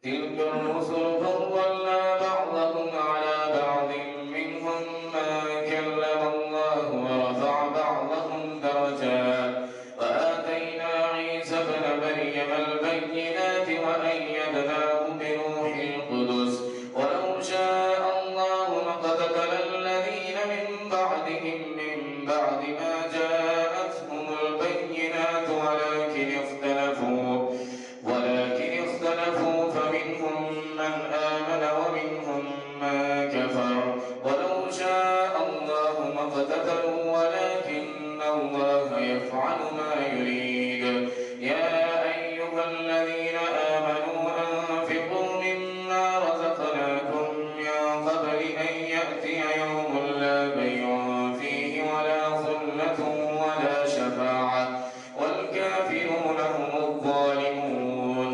تلك الرسل فضلنا بعضهم على بعض منهم من كلم الله ورفع بعضهم درجات وآتينا عيسى ابن مريم البينات وأيدناه بروح القدس ولو شاء الله ما اقتتل الذين من بعدهم من بعد ما جاءتهم البينات ولكن اختلفوا فمنهم من آمن ومنهم من كفر ولو شاء الله ما اقتتلوا ولكن الله يفعل ما يريد يا أيها الذين آمنوا أنفقوا مما رزقناكم من قبل أن يأتي يوم لا بيع فيه ولا خلة ولا شفاعة والكافرون هم الظالمون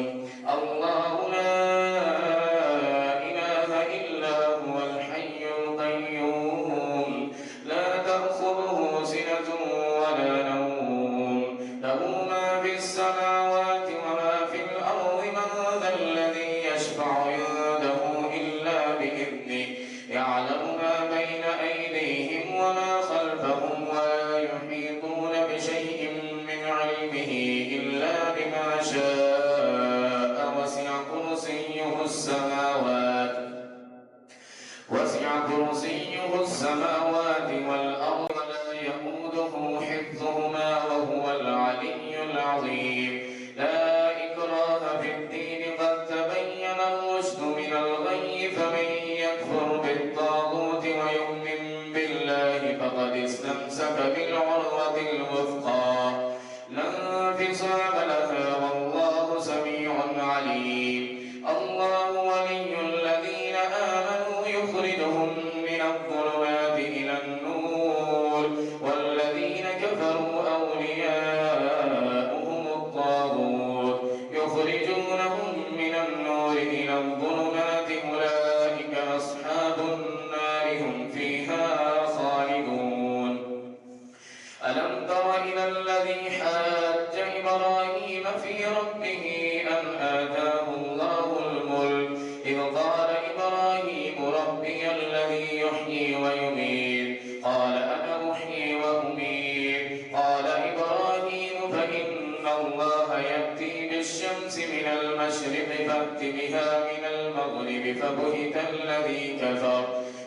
الله لا إله إلا هو الحي القيوم لا تأخذه سنة ولا نوم له ما في السماوات وما في الأرض من ذا الذي يشفع عنده إلا بإذنه يعلم ما بين أيديهم وما خلفهم ولا يحيطون بشيء من علمه إلا بما شاء وسع كرسيه السماوات والأرض ولا يئوده حفظهما وهو العلي العظيم لا إكراه في الدين قد تبين الرشد من الغي فمن يكفر بالطاغوت ويؤمن بالله فقد استمسك بالعروة الوثقى لا انفصام لها والله سميع عليم الله ولي الذين آمنوا يخرجهم من الظلمات إلى النور والذين كفروا أولياؤهم الطاغوت يخرجونهم من النور إلى الظلمات أولئك أصحاب النار هم فيها خالدون ألم تر إلى الذي حاج إبراهيم في ربه أن آتاه الله الملك إذ قال إبراهيم ربي الذي يحيي ويميت قال أنا أحيي وأميت قال إبراهيم فإن الله يأتي بالشمس من المشرق فأت بها من المغرب فبهت الذي كفر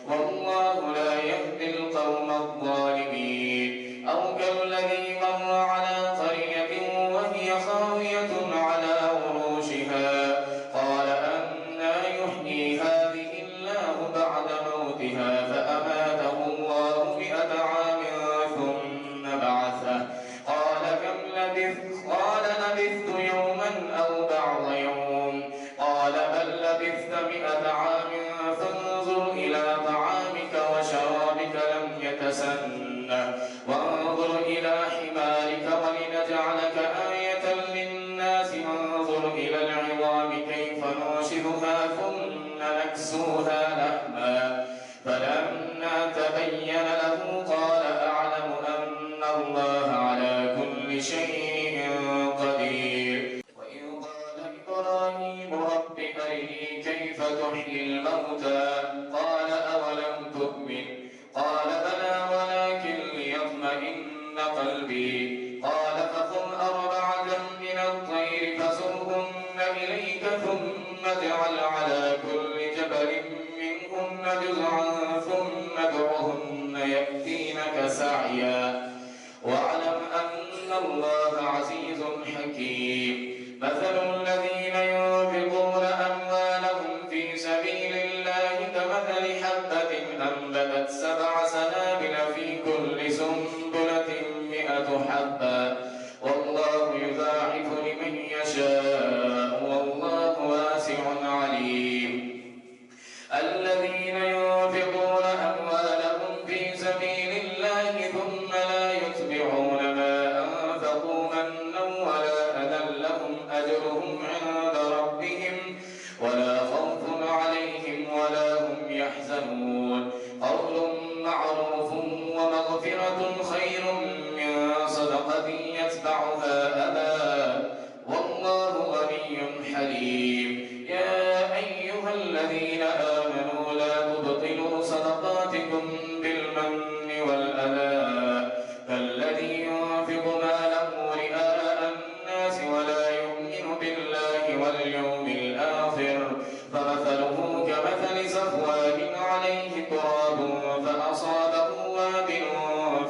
والله لا يهدي القوم الظالمين أو كالذي مر على قرية وهي خاوية على عروشها قال أنى يحيي هذه الله بعد موتها فأماته الله 100 عام ثم بعثه قال كم لبثت قال لبثت يوما أو بعض يوم قال بل لبثت 100 عام فانظر إلى طعامك وشرابك لم يتسنه وانظر إلى حمارك ولنجعلك آية للناس وانظر إلى العظام كيف ننشدها ثم نكسوها لحما فلما تبين له قال أعلم أن الله على كل شيء قدير وإذ قال إبراهيم رب أرني كيف تحيي الموتى قال أولم تؤمن قال بلى ولكن ليطمئن قلبي قال فخذ 4 من الطير فصرهن إليك ثم اجعل على كل جبل منهن جزعا ثم ادعهن يأتينك سعيا واعلم أن الله عزيز حكيم مثل الذين ينفقون أموالهم في سبيل الله كمثل حبة أنبتت 7 سنابل في كل سنبلة 100 حبة والله يضاعف لمن يشاء والله واسع عليم الذين آمنوا لا تبطلوا صدقاتكم بالمن والأذى كالذي ينفق ماله رئاء الناس ولا يؤمن بالله واليوم الآخر فمثله كمثل صفوان عليه تراب فأصابه وابل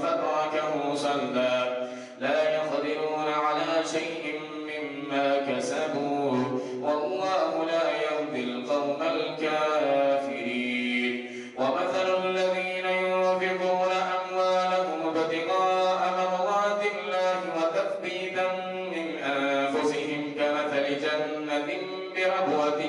فتركه صلدا لا يقدرون على شيء مما كسبوا والله لا يهدي القوم الكافرين ومثل الذين ينفقون أموالهم ابتغاء مرضات الله وتثبيتا من أنفسهم كمثل جنة بربوة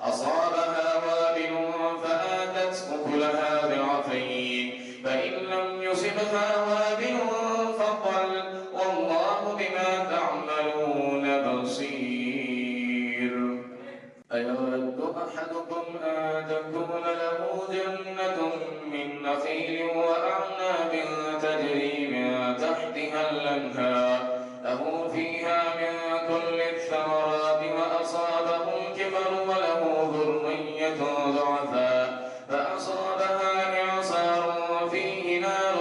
أصابها وابل فآتت أكلها ضعفين فإن لم يصبها وابل فطل والله بما تعملون بصير أيود أحدكم أن تكون له جنة من نخيل وأعناب تجري من تحتها الأنهار له فيها من كل الثمرات وأصابه الكبر وله ذرية ضعفاء فأصابها إعصار فيه نار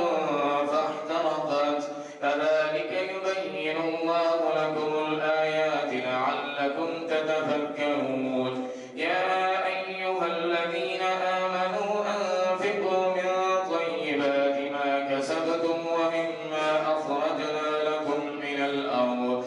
فاحترقت كذلك يبين الله لكم الآيات لعلكم تتفكرون يا أيها الذين آمنوا أنفقوا من طيبات ما كسبتم ومما أخرجنا لكم من الأرض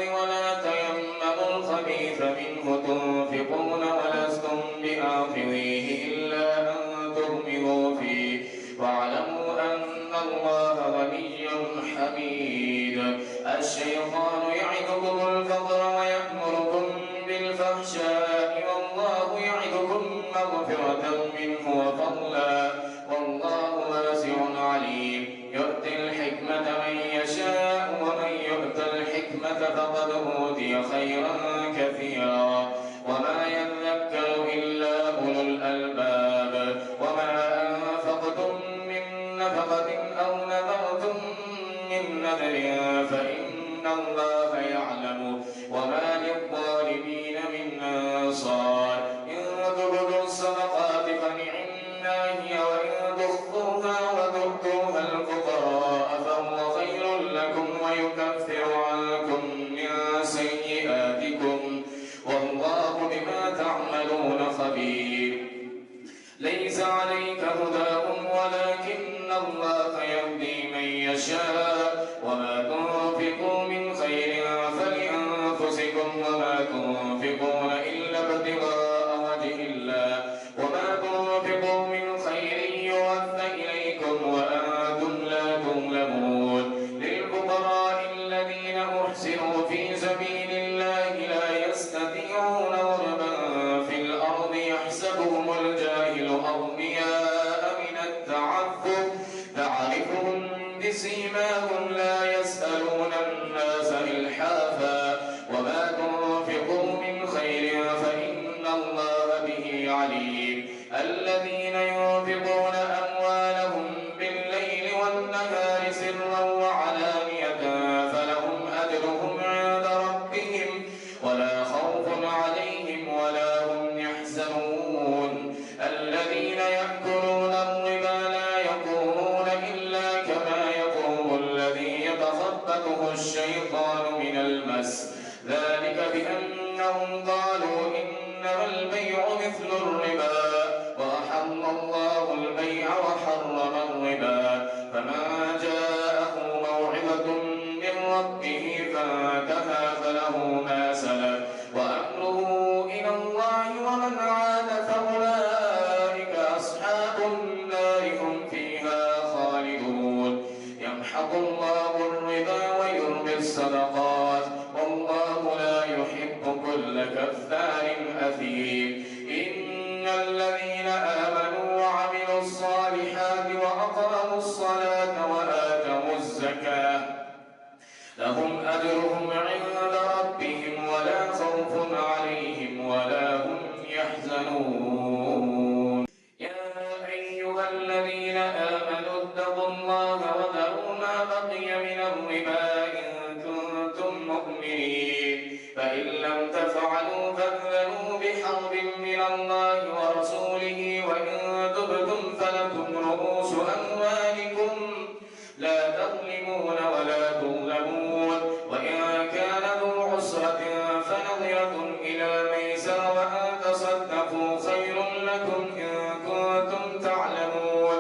ولا تيمموا الخبيث منه تنفقون ولستم بآخذيه إلا أن تغمضوا فيه واعلموا أن الله غني حميد الشيطان يعدكم الفقر ويأمركم بالفحشاء والله يعدكم مغفرة منه وفضلا والله واسع عليم يؤتي الحكمة من يشاء ومن يؤت الحكمة فقد أوتي خيرا كثيرا وما يذكر إلا أولو الألباب وما أنفقتم من نفقة أو نذرتم من نذر فإن الله يعلم وما للظالمين من أنصار إن تبدوا الصدقات فنعما هي وإن تخفوها وتؤتوها الفقراء فهو خير لكم ويكفر عنكم من سيئاتكم والله بما تعملون خبير ليس عليك هداهم ولكن الله يهدي من يشاء وما تنفقوا من خير فلأنفسكم وما تنفقون إلا ابتغاء وجه الله وما تنفقوا من خير يوفى إليكم وأنتم لا تظلمون للفقراء الذين أحسنوا في سبيل الله لا يستطيعون ضربا في الأرض يحسبهم الجاهل أغنياء من التعفف تعرفهم بسيماهم لا يسألون الناس إلحافا وما تنفقوا من خير فإن الله به عليم الذين ينفقون أموالهم بالليل والنهار سرا وعلانية فلهم أجرهم عند ربهم ولا خوف عليهم ولا هم يحزنون الذين يأكلون الربا لا يقومون إلا كما يقوم الذي يتخبطه الشيطان من المس ذلك بأنهم قالوا إنما البيع مثل الربا وأحل الله البيع وحرم الربا فمن جاءه موعظة من ربه فانتهى فله ما سلف وأمره إلى الله ومن عاد فأولئك أصحاب النار هم فيها خالدون يمحق الله الربا ويربي الصدقات والله لا يحب كل كفار أثيم إن الذين آمنوا وعملوا الصالحات وأقاموا الصلاة وآتوا الزكاة لهم أجرهم عند ربهم ولا خوف عليهم ولا هم يحزنون يا أيها الذين آمنوا اتقوا الله وذروا ما بقي من الربا إن كنتم مؤمنين فإن لم تفعلوا فأذنوا بحرب من الله ورسوله وإن تبتم فلكم رؤوس أموالكم لا تظلمون ولا تظلمون وإن كان ذو عسرة فنظرة إلى ميسر وأن تصدقوا خير لكم إن كنتم تعلمون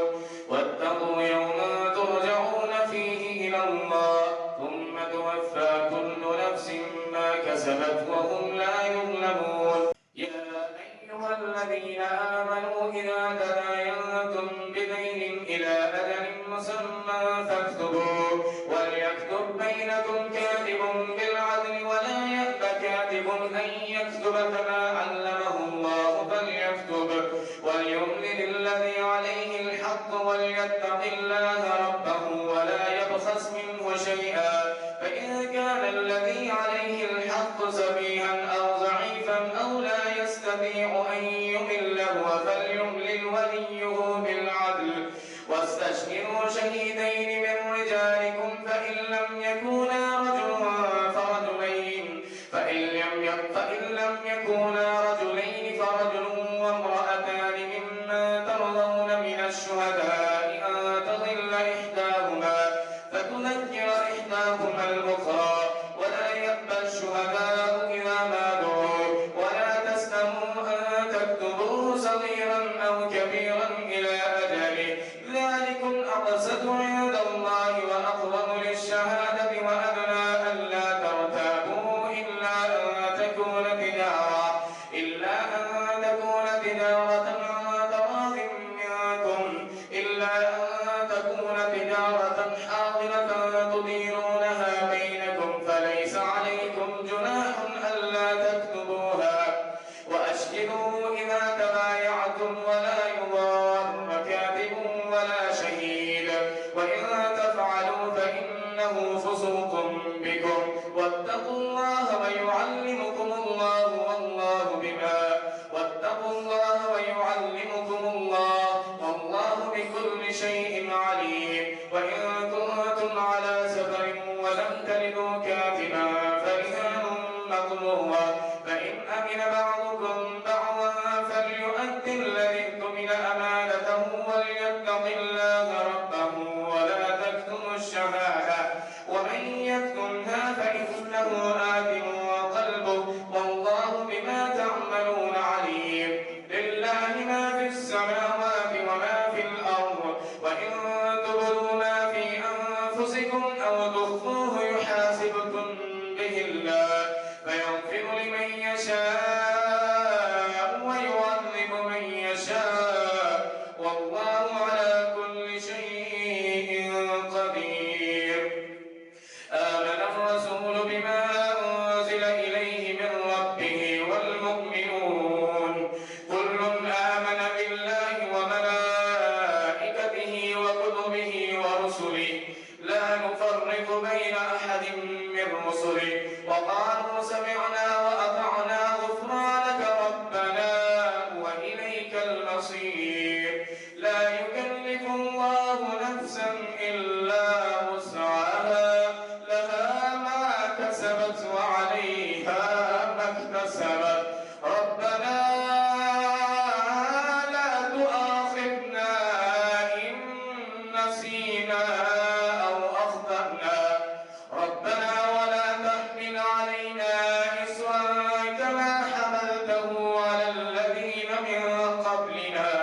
واتقوا يوما ترجعون فيه إلى الله ثم توفى كل نفس ما كسبت وهم لا يظلمون يا أيها الذين آمنوا إذا تداينتم بدين إلى أجل مسمى فاكتبوه وليكتب بينكم كاتب بالعدل ولا يأب كاتب أن يكتب كما علمه الله فليكتب وليملل الذي عليه الحق وليتق الله ربه ولا يبخس منه شيئا فإن كان الذي عليه الحق سفيها أو ضعيفا أو لا يستطيع أن يمل فليملل وليه بالعدل واستشهدوا شهيدين من رجالكم فإن لم يكونا رجلين فرجل وامرأتان ممن ترضون من الشهداء أن تضل إحداهما فتذكر إحداهما الأخرى ولا يأبى الشهداء إذا ما دعوا ولا تسأموا أن تكتبوه صغيرا أو كبيرا إلى أجله ذلكم أقسط عند الله وأقوم للشهادة وأدنى ألا ترتابوا إلا أن تكون تجارة حاضرة تديرونها بينكم فليس عليكم جناح ألا تكتبوها وأشهدوا إذا تبايعتم ولا يضار كاتب ولا شهيد وإن تفعلوا فإنه فسوق بكم واتقوا الله ويعلمكم الله والله بكل شيء عليم وإن كنتم على سفر ولم تجدوا كاتبا فرهان مقبوضة فإن أمن بعضكم بعضا فليؤدي الذي اؤتمن أمانته وليتق الله ربه ولا تكتموا الشهادة ومن يكتمها فإنه آثم قلبه والله بما تعملون عليم لله ما في السماوات وما في الأرض وإن تبدوا ما في أنفسكم أو تخفوه يحاسبكم به الله فيغفر لمن يشاء ويعذب من يشاء والله على كل شيء قدير آمن الرسول بما أنزل إليه من ربه والمؤمنون كل آمن بالله وملائكته وكتبه ورسله لا نفرق بين أحد من رسله وقالوا سمعنا وأطعنا غفرانك ربنا وإليك المصير لا يكلف الله نفسا إلا وسعها لها ما كسبت وعليها ما اكتسبت ربنا لا تؤاخذنا إن نسينا أو أخطأنا ربنا ولا تحمل علينا إصرا كما حملته على الذين من قبلنا